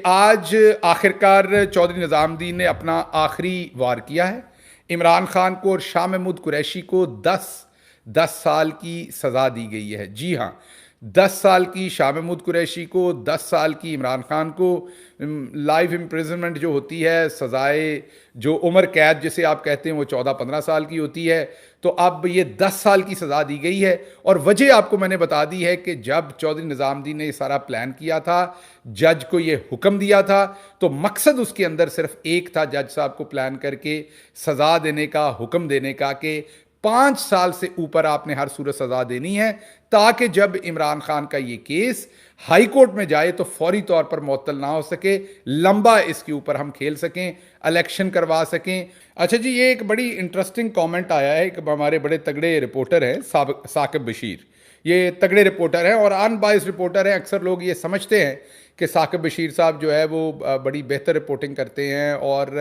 आज आखिरकार चौधरी निज़ामुद्दीन ने अपना आखिरी वार किया है। इमरान खान को और शाह महमूद कुरैशी को 10 साल की सज़ा दी गई है। जी हाँ, 10 साल की शाह महमूद कुरैशी को, 10 साल की इमरान खान को। लाइफ इम्प्रिजनमेंट जो होती है, सज़ाए जो उम्र कैद जिसे आप कहते हैं, वो 14-15 साल की होती है। तो अब ये 10 साल की सज़ा दी गई है। और वजह आपको मैंने बता दी है कि जब चौधरी निज़ामुद्दीन ने ये सारा प्लान किया था, जज को ये हुक्म दिया था, तो मकसद उसके अंदर सिर्फ एक था, जज साहब को प्लान करके सज़ा देने का, हुक्म देने का कि 5 साल से ऊपर आपने हर सूरत सज़ा देनी है, ताकि जब इमरान खान का ये केस हाई कोर्ट में जाए तो फौरी तौर पर मुअत्तल ना हो सके, लंबा इसके ऊपर हम खेल सकें, इलेक्शन करवा सकें। अच्छा जी, ये एक बड़ी इंटरेस्टिंग कमेंट आया है। एक हमारे बड़े तगड़े रिपोर्टर हैं साकिब बशीर, ये तगड़े रिपोर्टर हैं और अनबाइस्ड रिपोर्टर हैं। अक्सर लोग ये समझते हैं कि साकिब बशीर साहब जो है वो बड़ी बेहतर रिपोर्टिंग करते हैं और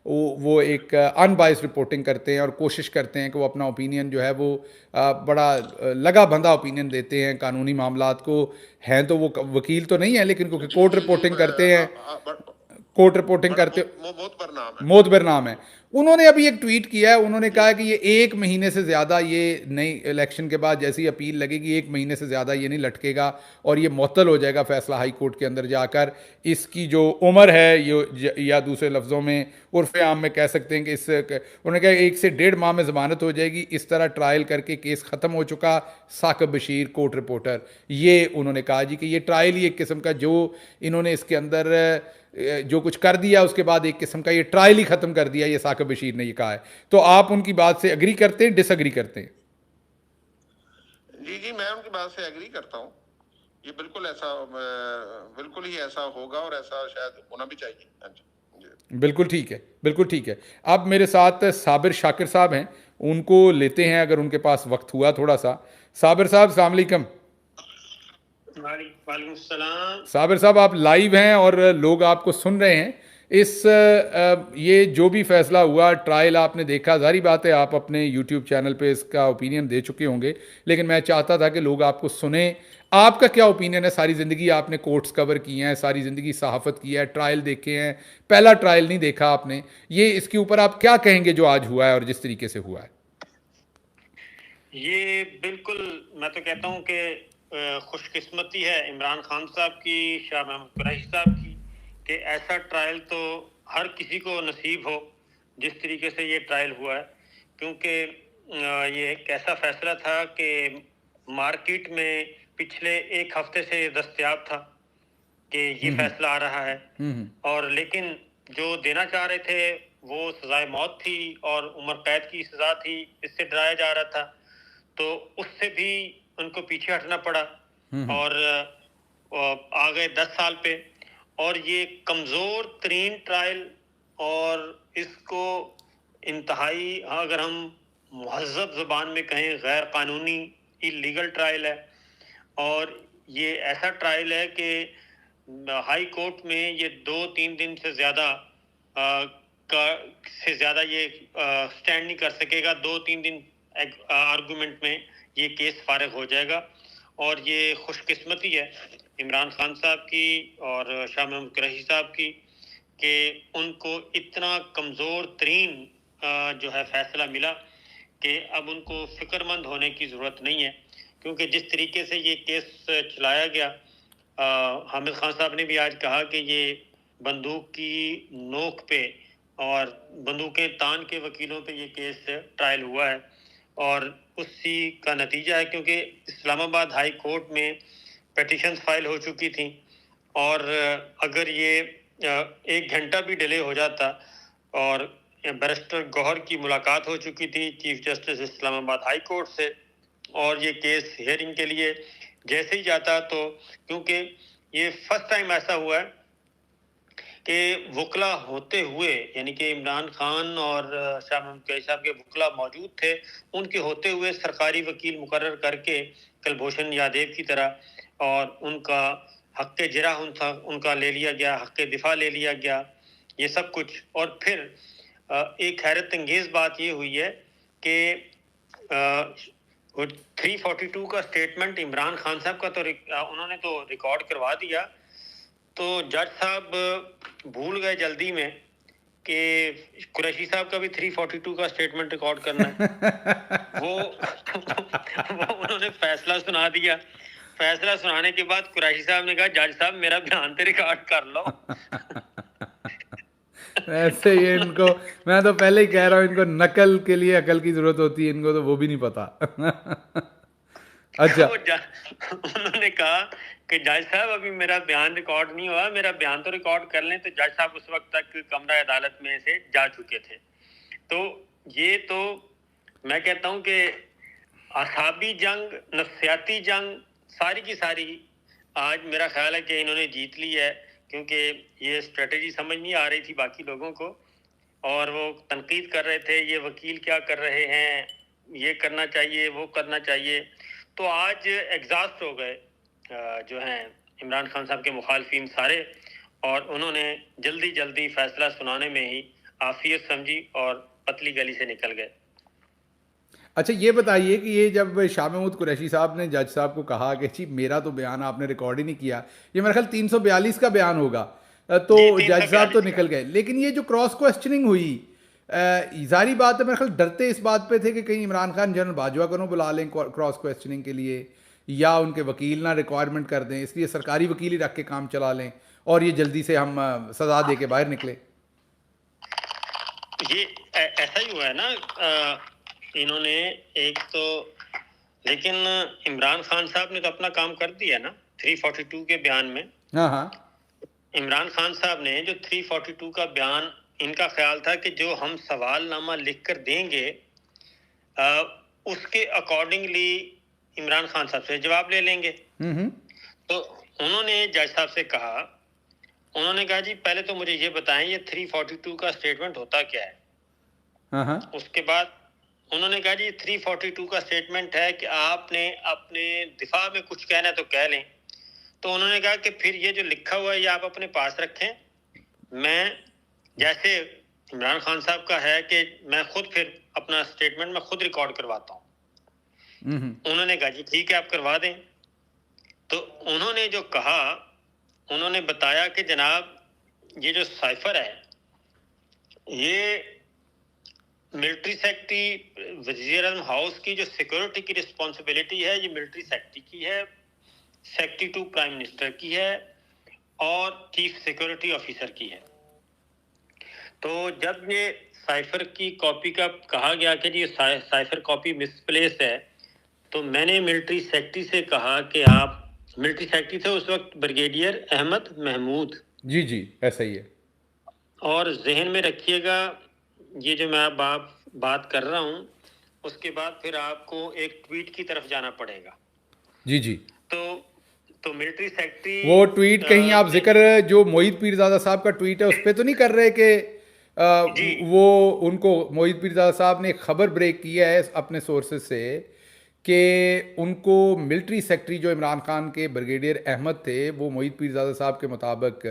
वो एक अनबाइस्ड रिपोर्टिंग करते हैं और कोशिश करते हैं कि वो अपना ओपिनियन जो है वो बड़ा लगा बंधा ओपिनियन देते हैं कानूनी मामलात को। हैं तो वो वकील तो नहीं है, लेकिन क्योंकि जी कोर्ट जी जी रिपोर्टिंग करते हैं, बट कोर्ट रिपोर्टिंग करते, बहुत पर नाम है। मोतबर नाम है। उन्होंने अभी एक ट्वीट किया है, उन्होंने कहा है कि ये 1 महीने से ज़्यादा, ये नई इलेक्शन के बाद जैसी अपील लगेगी, 1 महीने से ज़्यादा ये नहीं लटकेगा और ये मुअत्तल हो जाएगा फैसला हाई कोर्ट के अंदर जाकर। इसकी जो उम्र है ये, या दूसरे लफ्ज़ों में उर्फ़ आम में कह सकते हैं कि उन्होंने कहा 1 से 1.5 माह में ज़मानत हो जाएगी। इस तरह ट्रायल करके केस ख़त्म हो चुका। साकिब बशीर कोर्ट रिपोर्टर, ये उन्होंने कहा जी कि ये ट्रायल ही एक किस्म का, जो इन्होंने इसके अंदर जो कुछ कर दिया उसके बाद एक किस्म का ये ट्रायल ही खत्म कर दिया, ये साकिब बशीर ने ये कहा है। तो आप उनकी बात से एग्री करते हैं, डिसएग्री करते हैं? जी जी, मैं उनकी बात से एग्री करता हूँ। ये बिल्कुल ऐसा बिल्कुल ही ऐसा होगा और ऐसा शायद होना भी चाहिए। हाँ जी जी। बिल्कुल ठीक है, बिल्कुल ठीक है। अब मेरे साथ साबिर शाकिर साहब हैं, उनको लेते हैं अगर उनके पास वक्त हुआ थोड़ा सा। साबिर साहब, अस्सलाम वालेकुम। वालेकुम सलाम। साबिर साहब, आप लाइव हैं और लोग आपको सुन रहे हैं। ये जो भी फैसला हुआ, ट्रायल आपने देखा, जारी बात है आप अपने यूट्यूब चैनल पे इसका ओपिनियन दे चुके होंगे, लेकिन मैं चाहता था कि लोग आपको सुने। आपका क्या ओपिनियन है? सारी ज़िंदगी आपने कोर्ट्स कवर किए हैं, सारी ज़िंदगी सहाफ़त की है, ट्रायल देखे हैं, पहला ट्रायल नहीं देखा आपने। ये इसके ऊपर आप क्या कहेंगे जो आज हुआ है और जिस तरीके से हुआ है? ये बिल्कुल, मैं तो कहता हूँ कि खुशकिस्मती है इमरान खान साहब की, शाह महमूद कुरैशी साहब की, कि ऐसा ट्रायल तो हर किसी को नसीब हो जिस तरीके से ये ट्रायल हुआ है। क्योंकि ये एक ऐसा फैसला था कि मार्केट में पिछले एक हफ्ते से दस्तयाब था कि ये फैसला आ रहा है, और लेकिन जो देना चाह रहे थे वो सजाए मौत थी और उम्र कैद की सजा थी, इससे डराया जा रहा था। तो उससे भी उनको पीछे हटना पड़ा और आ गए 10 साल पे। और ये कमज़ोर तरीन ट्रायल, और इसको इंतहाई, अगर हम मुहज़्ज़ब ज़ुबान में कहें, गैर कानूनी इलीगल ट्रायल है। और ये ऐसा ट्रायल है कि हाई कोर्ट में ये 2-3 दिन से ज़्यादा ये स्टैंड नहीं कर सकेगा। 2-3 दिन आर्गूमेंट में ये केस फारिग हो जाएगा। और ये खुशकिस्मती है इमरान खान साहब की और शाह महमूद कुरैशी साहब की कि उनको इतना कमज़ोर तरीन जो है फैसला मिला कि अब उनको फिक्रमंद होने की ज़रूरत नहीं है। क्योंकि जिस तरीके से ये केस चलाया गया, हामिद खान साहब ने भी आज कहा कि ये बंदूक की नोक पे और बंदूकें तान के वकीलों पे ये केस ट्रायल हुआ है, और उसी का नतीजा है। क्योंकि इस्लामाबाद हाई कोर्ट में पिटीशंस फाइल हो चुकी थी, और अगर ये 1 घंटा भी डिले हो जाता, और बैरिस्टर गौहर की मुलाकात हो चुकी थी chief justice Islamabad high court से, और ये केस हियरिंग के लिए जैसे ही जाता, तो क्योंकि ये फर्स्ट टाइम ऐसा हुआ है कि वकला होते हुए, यानी कि इमरान खान और शाह महमूद कुरैशी साहब के वकला मौजूद थे, उनके होते हुए सरकारी वकील मुकर्रर करके कुलभूषण यादव की तरह, और उनका हक़ जिरा उनका ले लिया गया, हक़ दिफा ले लिया गया, ये सब कुछ। और फिर एक हैरत अंगेज़ बात ये हुई है कि 342 का स्टेटमेंट इमरान खान साहब का तो उन्होंने तो रिकॉर्ड करवा दिया, तो जज साहब भूल गए जल्दी में कि कुरैशी साहब का भी 342 का स्टेटमेंट रिकॉर्ड करना है। वो उन्होंने फैसला सुना दिया। फैसला सुनाने के बाद कुरैशी साहब ने कहा, जज साहब मेरा बयान तो रिकॉर्ड कर लो। ऐसे ये इनको, मैं तो पहले ही कह रहा हूँ, इनको नकल के लिए अकल की जरूरत होती है, इनको तो वो भी नहीं पता। अच्छा। उन्होंने कहा कि जज साहब अभी मेरा बयान रिकॉर्ड नहीं हुआ, मेरा बयान तो रिकॉर्ड कर लें। तो जज साहब उस वक्त तक कमरा अदालत में से जा चुके थे। तो ये तो मैं कहता हूं कि असाबी जंग, नफ्सियाती जंग, सारी की सारी आज मेरा ख्याल है कि इन्होंने जीत ली है, क्योंकि ये स्ट्रेटेजी समझ नहीं आ रही थी बाकी लोगों को, और वो तनकीद कर रहे थे, ये वकील क्या कर रहे हैं, ये करना चाहिए, वो करना चाहिए। तो आज एग्जॉस्ट हो गए जो हैं इमरान खान साहब के मुखालफिन सारे, और उन्होंने जल्दी जल्दी फैसला सुनाने में ही आफियत समझी और पतली गली से निकल गए। अच्छा, ये बताइए कि ये जब शाह महमूद कुरैशी साहब ने जज साहब को कहा कि जी मेरा तो बयान आपने रिकॉर्ड ही नहीं किया, ये मेरा ख्याल 342 का बयान होगा, तो जज साहब तो निकल गए। लेकिन ये जो क्रॉस क्वेश्चनिंग हुई, जारी बात है, मेरे ख्याल डरते इस बात पे थे कि कहीं इमरान खान जनरल बाजवा को ना बुला लें क्रॉस क्वेश्चनिंग के लिए, या उनके वकील ना रिक्वायरमेंट कर दें, इसलिए सरकारी वकील ही रख के काम चला लें और ये जल्दी से हम सजा दे के बाहर निकले। ये ऐसा ही हुआ है ना, इन्होंने एक तो, लेकिन इमरान खान साहब ने तो अपना काम कर दिया ना 342 के बयान में। हाँ हाँ, इमरान खान साहब ने जो 342 का बयान, इनका ख्याल था कि जो हम सवालनामा लिख कर देंगे उसके अकॉर्डिंगली इमरान खान साहब से जवाब ले लेंगे। तो उन्होंने जज साहब से कहा, उन्होंने कहा जी पहले तो मुझे ये बताएं ये 342 का स्टेटमेंट होता क्या है। हाँ। उसके बाद उन्होंने कहा जी 342 का स्टेटमेंट है कि आपने अपने दिफा में कुछ कहना है तो कह लें। तो उन्होंने कहा कि फिर ये जो लिखा हुआ है ये आप अपने पास रखें, मैं जैसे इमरान खान साहब का है कि मैं खुद फिर अपना स्टेटमेंट मैं खुद रिकॉर्ड करवाता हूँ। उन्होंने कहा जी ठीक है आप करवा दें। तो उन्होंने जो कहा, उन्होंने बताया कि जनाब ये जो साइफर है ये मिलिट्री सेक्रेटरी वजीर आज़म हाउस की जो सिक्योरिटी की रिस्पॉन्सिबिलिटी है ये मिलिट्री सेक्रेटरी की है, सेक्रेटरी टू प्राइम मिनिस्टर की है और चीफ सिक्योरिटी ऑफिसर की है। तो जब ये साइफर की कॉपी का कहा गया कि ये साइफर कॉपी मिसप्लेस है, तो मैंने मिलिट्री सेक्रेटरी से कहा कि आप, मिलिट्री सेक्रेटरी थे उस वक्त ब्रिगेडियर अहमद महमूद। जी जी, ऐसा ही है। और जहन में रखिएगा ये जो मैं बात कर रहा हूं, उसके बाद फिर आपको एक ट्वीट की तरफ जाना पड़ेगा। जी जी। तो मिलिट्री सेक्रेटरी, वो ट्वीट कहीं आप जिक्र जो मोहित पीरजादा साहब का ट्वीट है उस पर तो नहीं कर रहे कि वो उनको मोहित पीरजादा साहब ने एक खबर ब्रेक किया है अपने सोर्सेज से कि उनको मिलिट्री सेक्रेटरी जो इमरान खान के ब्रिगेडियर अहमद थे, वो मोहित पीरजादा साहब के मुताबिक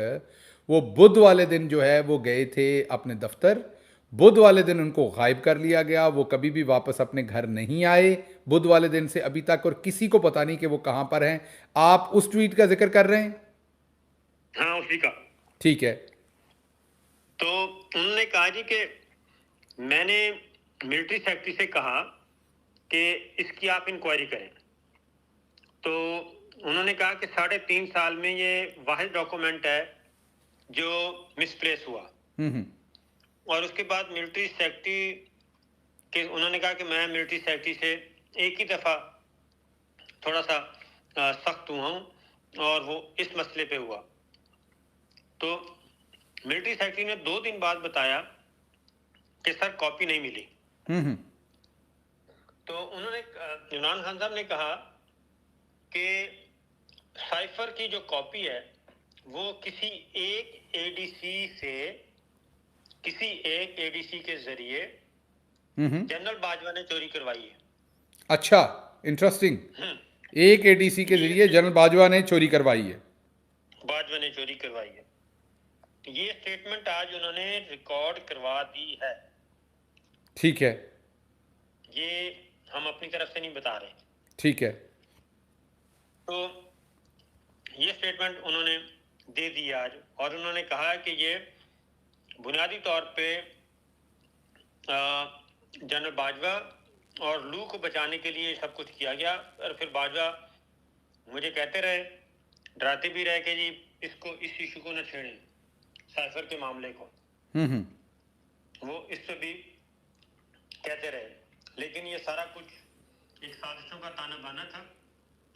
वो बुध वाले दिन जो है वो गए थे अपने दफ्तर, बुध वाले दिन उनको गायब कर लिया गया, वो कभी भी वापस अपने घर नहीं आए बुध वाले दिन से अभी तक, और किसी को पता नहीं कि वो कहां पर हैं। आप उस ट्वीट का जिक्र कर रहे हैं? हाँ, उसी का। ठीक है। तो उन्होंने कहा जी कि मैंने मिलिट्री सेक्रेटरी से कहा कि इसकी आप इंक्वायरी करें। तो उन्होंने कहा कि 3.5 साल में ये वाहिद डॉक्यूमेंट है जो मिसप्लेस हुआ। और उसके बाद मिलिट्री सेक्रेटरी के उन्होंने कहा कि मैं मिलिट्री सेक्रेटरी से एक ही दफ़ा थोड़ा सा सख्त हुआ हूँ और वो इस मसले पे हुआ। तो मिलिट्री सेक्रेटरी ने 2 दिन बाद बताया कि सर कॉपी नहीं मिली। तो उन्होंने, इमरान खान साहब ने कहा कि साइफर की जो कॉपी है वो किसी एक एडीसी के जरिए जनरल बाजवा ने चोरी करवाई है। अच्छा, इंटरेस्टिंग। एक एडीसी के जरिए जनरल बाजवा ने चोरी करवाई है। ये स्टेटमेंट आज उन्होंने रिकॉर्ड करवा दी है। ठीक है, ये हम अपनी तरफ से नहीं बता रहे। ठीक है। तो ये स्टेटमेंट उन्होंने दे दी आज, और उन्होंने कहा कि ये बुनियादी तौर पे जनरल बाजवा और लू को बचाने के लिए सब कुछ किया गया। और फिर बाजवा मुझे कहते रहे, डराते भी रहे कि जी इसको, इस इशू को न छेड़ें, साइफर के मामले को। वो इस पे भी कहते रहे, लेकिन ये सारा कुछ एक साजिशों का ताना बाना था,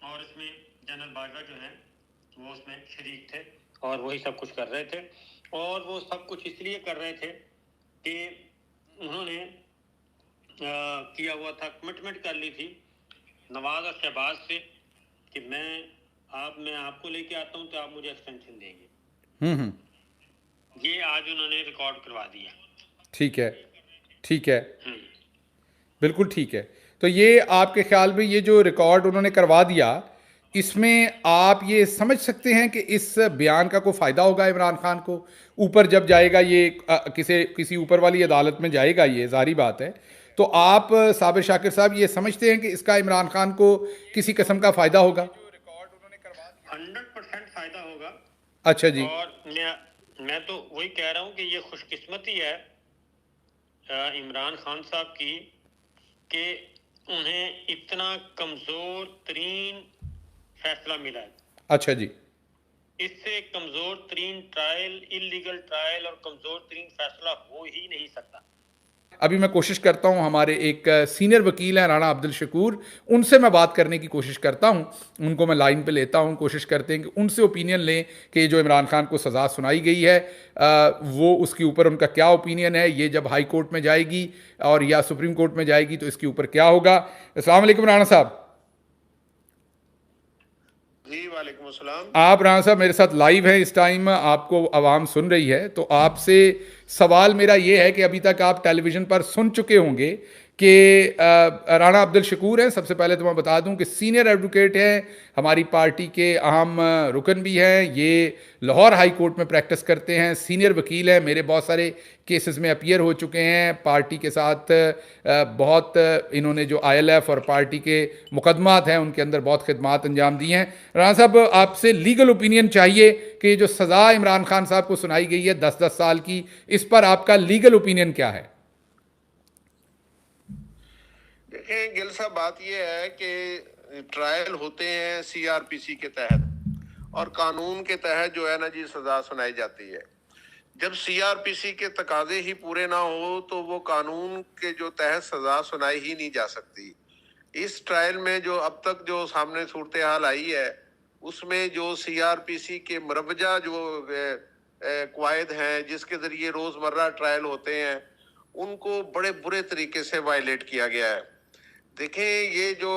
और इसमें जनरल बाजवा जो है वो उसमें शरीक थे और वही सब कुछ कर रहे थे। और वो सब कुछ इसलिए कर रहे थे कि उन्होंने किया हुआ था, कमिटमेंट कर ली थी नवाज और शहबाज से कि मैं आपको लेके आता हूं तो आप मुझे एक्सटेंशन देंगे। ये आज उन्होंने रिकॉर्ड करवा दिया। ठीक है, ठीक है, बिल्कुल ठीक है। तो ये आपके ख्याल में ये जो रिकॉर्ड उन्होंने करवा दिया, इसमें आप ये समझ सकते हैं कि इस बयान का कोई फ़ायदा होगा इमरान खान को? ऊपर जब जाएगा ये किसी ऊपर वाली अदालत में जाएगा, ये ज़ाहिर बात है। तो आप साबिर शाकिर साहब ये समझते हैं कि इसका इमरान खान को किसी किस्म का फ़ायदा होगा? 100% फ़ायदा होगा। अच्छा जी। और मैं तो वही कह रहा हूँ कि ये खुशकिस्मती है इमरान खान साहब की कि उन्हें इतना कमज़ोर तरीन फैसला मिला है। अच्छा जी। इससे कमज़ोर तरीन ट्रायल, इलीगल ट्रायल और कमज़ोर तरीन फैसला हो ही नहीं सकता। अभी मैं कोशिश करता हूं, हमारे एक सीनियर वकील हैं राणा अब्दुल शकूर, उनसे मैं बात करने की कोशिश करता हूं। उनको मैं लाइन पे लेता हूं, कोशिश करते हैं कि उनसे ओपिनियन लें कि जो इमरान खान को सज़ा सुनाई गई है वो उसके ऊपर उनका क्या ओपिनियन है। ये जब हाई कोर्ट में जाएगी और या सुप्रीम कोर्ट में जाएगी तो इसके ऊपर क्या होगा। अस्सलाम वालेकुम राणा साहब। जी वालेकुम अस्सलाम। आप राणा साहब मेरे साथ लाइव हैं इस टाइम, आपको आवाम सुन रही है। तो आपसे सवाल मेरा ये है कि अभी तक आप टेलीविज़न पर सुन चुके होंगे कि राणा अब्दुल शकूर हैं। सबसे पहले तो मैं बता दूं कि सीनियर एडवोकेट हैं, हमारी पार्टी के अहम रुकन भी हैं। ये लाहौर हाई कोर्ट में प्रैक्टिस करते हैं, सीनियर वकील हैं, मेरे बहुत सारे केसेस में अपीयर हो चुके हैं। पार्टी के साथ बहुत इन्होंने जो ILF और पार्टी के मुकदमात हैं उनके अंदर बहुत खिदमात अंजाम दी हैं। राणा साहब आपसे लीगल ओपिनियन चाहिए कि ये जो सज़ा इमरान खान साहब को सुनाई गई है 10-10 साल की, इस पर आपका लीगल ओपिनियन क्या है? देखें गिल साहब, बात यह है कि ट्रायल होते हैं CRPC के तहत और कानून के तहत जो है ना जी सजा सुनाई जाती है। जब CRPC के तकाजे ही पूरे ना हो तो वो कानून के जो तहत सजा सुनाई ही नहीं जा सकती। इस ट्रायल में जो अब तक जो सामने सूरत हाल आई है उसमें जो CRPC के मरवजा जो कवायद हैं जिसके जरिए रोजमर्रा ट्रायल होते हैं उनको बड़े बुरे तरीके से वायलेट किया गया है। देखें ये जो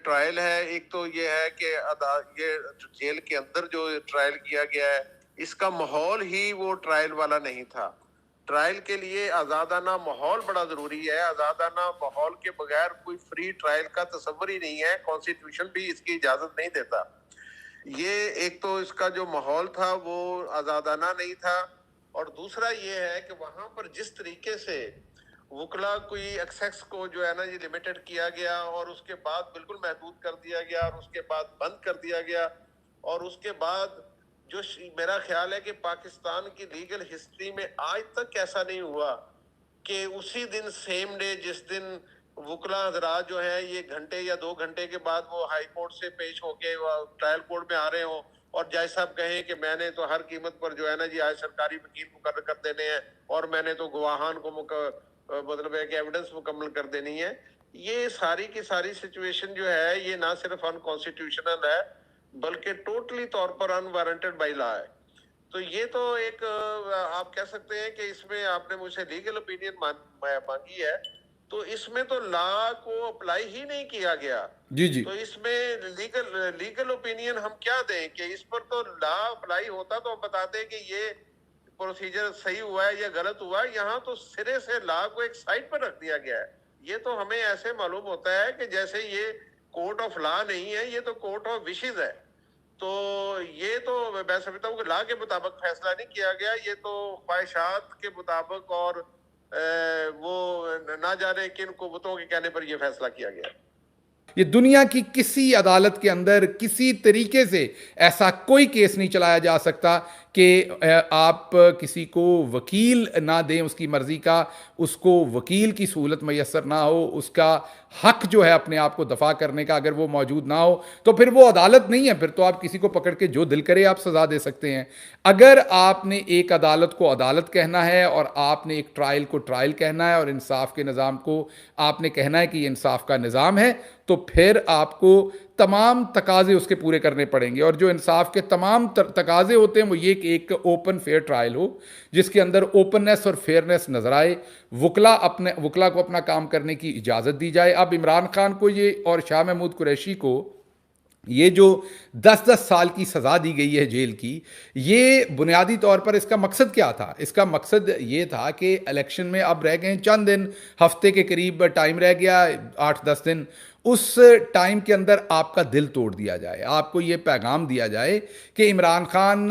ट्रायल है, एक तो ये है कि ये जेल के अंदर जो ट्रायल किया गया है इसका माहौल ही वो ट्रायल वाला नहीं था। ट्रायल के लिए आज़ादाना माहौल बड़ा जरूरी है। आज़ादाना माहौल के बगैर कोई फ्री ट्रायल का तस्वर ही नहीं है, कॉन्स्टिट्यूशन भी इसकी इजाजत नहीं देता। ये एक तो इसका जो माहौल था वो आज़ादाना नहीं था, और दूसरा ये है कि वहां पर जिस तरीके से वकला कोई एक्सेस को जो है ना ये लिमिटेड किया गया और उसके बाद बिल्कुल महदूद कर दिया गया और उसके बाद बंद कर दिया गया, और उसके बाद जो मेरा ख्याल है कि पाकिस्तान की लीगल हिस्ट्री में आज तक ऐसा नहीं हुआ कि उसी दिन सेम डे जिस दिन वकला हजरात जो है ये घंटे या 2 घंटे के बाद वो हाई कोर्ट से पेश होके ट्रायल कोर्ट में आ रहे हो और जज साहब कहें कि मैंने तो हर कीमत पर जो है ना जी आज सरकारी वकील मुकर्रर कर देने हैं और मैंने तो गवाहान को मतलब है कि एविडेंस मुकम्मल कर देनी है। ये सारी की सारी सिचुएशन जो है ये ना सिर्फ अनकॉन्स्टिट्यूशनल है बल्कि टोटली तौर पर अनवारंटेड बाय लॉ है। तो ये तो एक आप कह सकते हैं कि इसमें आपने मुझसे लीगल ओपिनियन मांगी है, तो इसमें तो लॉ को अप्लाई ही नहीं किया गया। जी जी। तो इसमें लीगल ओपिनियन हम क्या दें कि इस पर तो लॉ अप्लाई होता तो हम बताते कि ये प्रोसीजर सही हुआ है या गलत हुआ है। यहाँ तो सिरे से लॉ को एक साइड पर रख दिया गया है। ये तो हमें ऐसे मालूम होता है कि जैसे ये कोर्ट ऑफ लॉ नहीं है, ये तो कोर्ट ऑफ विशेज है। तो ये तो मैं समझता हूँ कि लॉ के मुताबिक फैसला नहीं किया गया, ये तो ख्वाहिशात के मुताबिक और वो ना जाने किन कुव्वतों के कहने पर यह फैसला किया गया। ये दुनिया की किसी अदालत के अंदर किसी तरीके से ऐसा कोई केस नहीं चलाया जा सकता कि आप किसी को वकील ना दें उसकी मर्जी का, उसको वकील की सहूलत मैसर ना हो, उसका हक जो है अपने आप को दफा करने का अगर वो मौजूद ना हो, तो फिर वो अदालत नहीं है। फिर तो आप किसी को पकड़ के जो दिल करे आप सजा दे सकते हैं। अगर आपने एक अदालत को अदालत कहना है और आपने एक ट्रायल को ट्रायल कहना है और इंसाफ के निज़ाम को आपने कहना है कि ये इंसाफ का निज़ाम है, तो फिर आपको तमाम तकाजे उसके पूरे करने पड़ेंगे। और जो इंसाफ के तमाम तकाजे होते हैं वो ये कि एक ओपन फेयर ट्रायल हो जिसके अंदर ओपननेस और फेयरनेस नजर आए, वकला को अपना काम करने की इजाज़त दी जाए। अब इमरान खान को ये और शाह महमूद कुरैशी को ये जो 10-10 साल की सज़ा दी गई है जेल की, ये बुनियादी तौर पर इसका मकसद क्या था? इसका मकसद ये था कि इलेक्शन में अब रह गए चंद दिन, हफ्ते के करीब टाइम रह गया, 8-10 दिन, उस टाइम के अंदर आपका दिल तोड़ दिया जाए, आपको ये पैगाम दिया जाए कि इमरान खान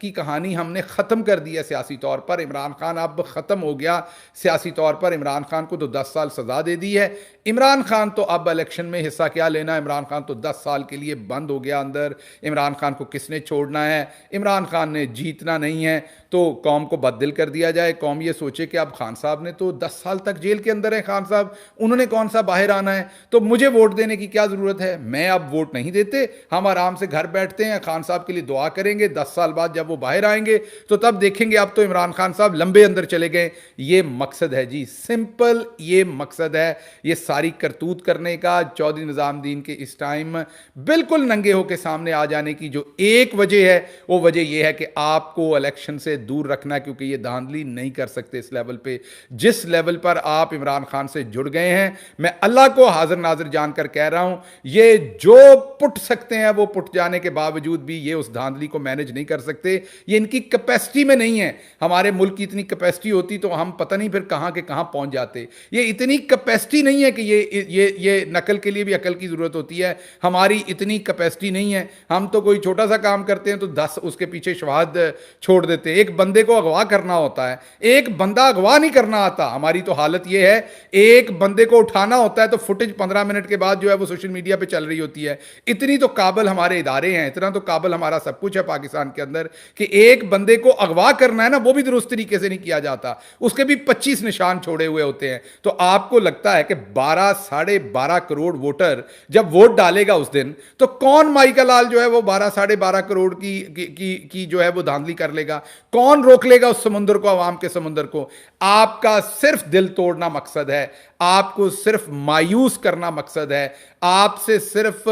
की कहानी हमने ख़त्म कर दी है सियासी तौर पर, इमरान खान अब ख़त्म हो गया सियासी तौर पर, इमरान खान को तो 10 साल सज़ा दे दी है, इमरान खान तो अब इलेक्शन में हिस्सा क्या लेना, इमरान खान तो 10 साल के लिए बंद हो गया अंदर, इमरान खान को किसने छोड़ना है, इमरान खान ने जीतना नहीं है, तो कौम को बददिल कर दिया जाए। कौम ये सोचे कि अब खान साहब ने तो 10 साल तक जेल के अंदर है, खान साहब उन्होंने कौन सा बाहर आना है, तो मुझे वोट देने की क्या ज़रूरत है, मैं अब वोट नहीं देते, हम आराम से घर बैठते हैं, खान साहब के लिए दुआ करेंगे, 10 साल बाद जब वो बाहर आएंगे तो तब देखेंगे अब तो इमरान खान साहब लंबे अंदर चले गए। ये मकसद है जी, सिंपल ये मकसद है, ये सारी करतूत करने का, चौधरी निज़ामुद्दीन के इस टाइम बिल्कुल नंगे होकर सामने आ जाने की जो एक वजह है, वो वजह यह है कि आपको इलेक्शन से दूर रखना, क्योंकि ये धांधली नहीं कर सकते इस लेवल पे जिस लेवल पर आप इमरान खान से जुड़ गए हैं। मैं अल्लाह को हाजिर नाजिर जानकर कह रहा हूं, ये जो पुट सकते हैं वो पुट जाने के बावजूद भी ये उस धांधली को मैनेज नहीं कर सकते, ये इनकी कैपेसिटी में नहीं है। हमारे मुल्क की इतनी कैपेसिटी होती तो हम पता नहीं फिर कहां के कहां पहुंच जाते। ये इतनी कैपेसिटी नहीं है कि ये नकल के लिए भी अकल की जरूरत होती है, हमारी इतनी कैपेसिटी नहीं है। हम तो कोई छोटा सा काम करते हैं तो 10 उसके पीछे शवाहद छोड़ देते हैं। एक बंदे को अगवा करना होता है, एक बंदा अगवा नहीं करना आता। हमारी तो हालत यह है, एक बंदे को उठाना होता है तो फुटेज 15 मिनट के बाद जो है वो सोशल मीडिया पे चल रही होती है। इतनी तो काबिल हमारे इदारे हैं, इतना तो काबिल हमारा सब कुछ है पाकिस्तान के अंदर कि एक बंदे को अगवा करना है ना, वो भी दुरुस्त तरीके से नहीं किया जाता, उसके भी 25 निशान छोड़े हुए होते हैं। तो आपको लगता है कि 12 साढ़े 12 करोड़ वोटर जब वोट डालेगा उस दिन, तो कौन माइका लाल जो है वो 12 साढ़े 12 करोड़ की जो है वो धांधली कर लेगा? कौन रोक लेगा उस समुंदर को, अवाम के समुंदर को? आपका सिर्फ दिल तोड़ना मकसद है, आपको सिर्फ मायूस करना मकसद है, आपसे सिर्फ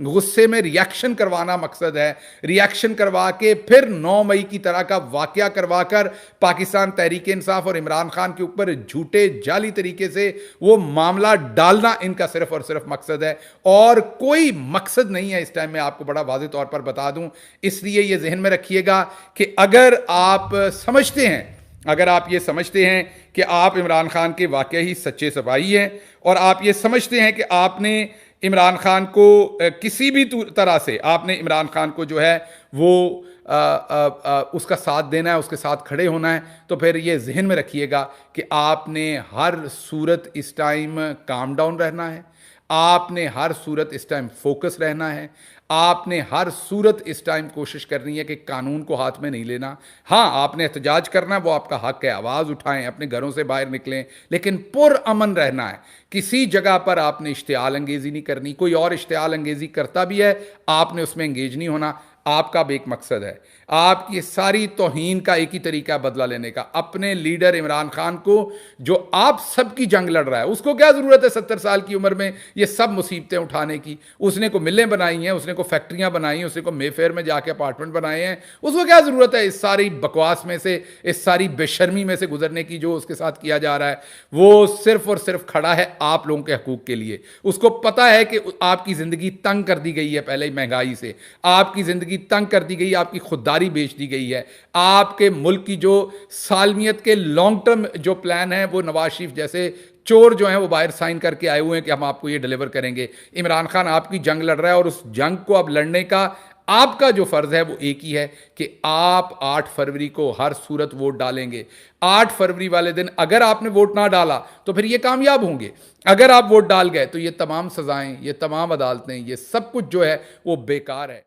गुस्से में रिएक्शन करवाना मकसद है। रिएक्शन करवा के फिर 9 मई की तरह का वाकया करवाकर पाकिस्तान तहरीक इंसाफ और इमरान खान के ऊपर झूठे जाली तरीके से वो मामला डालना इनका सिर्फ और सिर्फ मकसद है, और कोई मकसद नहीं है। इस टाइम में आपको बड़ा वाज़ेह तौर पर बता दूं, इसलिए ये जहन में रखिएगा कि अगर आप समझते हैं, अगर आप ये समझते हैं कि आप इमरान खान के वाकई ही सच्चे सिपाही हैं, और आप ये समझते हैं कि आपने इमरान खान को किसी भी तरह से आपने इमरान खान को जो है वो उसका साथ देना है, उसके साथ खड़े होना है, तो फिर ये जहन में रखिएगा कि आपने हर सूरत इस टाइम काम डाउन रहना है, आपने हर सूरत इस टाइम फोकस रहना है, आपने हर सूरत इस टाइम कोशिश करनी है कि कानून को हाथ में नहीं लेना। हाँ, आपने एहतजाज करना है, वो आपका हक है, आवाज़ उठाएं, अपने घरों से बाहर निकलें, लेकिन पुरअमन रहना है। किसी जगह पर आपने इश्तियाल अंगेज़ी नहीं करनी, कोई और इश्तियाल अंगेज़ी करता भी है आपने उसमें इंगेज नहीं होना। आपका भी एक मकसद है, आपकी सारी तौहीन का एक ही तरीका बदला लेने का। अपने लीडर इमरान खान को, जो आप सबकी जंग लड़ रहा है, उसको क्या ज़रूरत है 70 साल की उम्र में ये सब मुसीबतें उठाने की? उसने को मिलें बनाई हैं, उसने को फैक्ट्रियां बनाई हैं, उसने को मेफेयर में जाके अपार्टमेंट बनाए हैं, उसको क्या ज़रूरत है इस सारी बकवास में से, इस सारी बेशर्मी में से गुजरने की जो उसके साथ किया जा रहा है? वो सिर्फ और सिर्फ खड़ा है आप लोगों के हकूक़ के लिए। उसको पता है कि आपकी ज़िंदगी तंग कर दी गई है, पहले ही महंगाई से आपकी ज़िंदगी तंग कर दी गई, आपकी खुददारी बेच दी गई है, आपके मुल्क की जो सालमियत के लॉन्ग टर्म जो प्लान है वो नवाज शरीफ जैसे चोर जो हैं वो बाहर साइन करके आए हुए हैं कि हम आपको ये डिलीवर करेंगे। इमरान खान आपकी जंग लड़ रहा है, और उस जंग को अब लड़ने का आपका जो फ़र्ज़ है वो एक ही है कि आप 8 फरवरी को हर सूरत वोट डालेंगे। 8 फरवरी वाले दिन अगर आपने वोट ना डाला तो फिर ये कामयाब होंगे। अगर आप वोट डाल गए तो ये तमाम सज़ाएं, ये तमाम अदालतें, ये सब कुछ जो है वो बेकार है।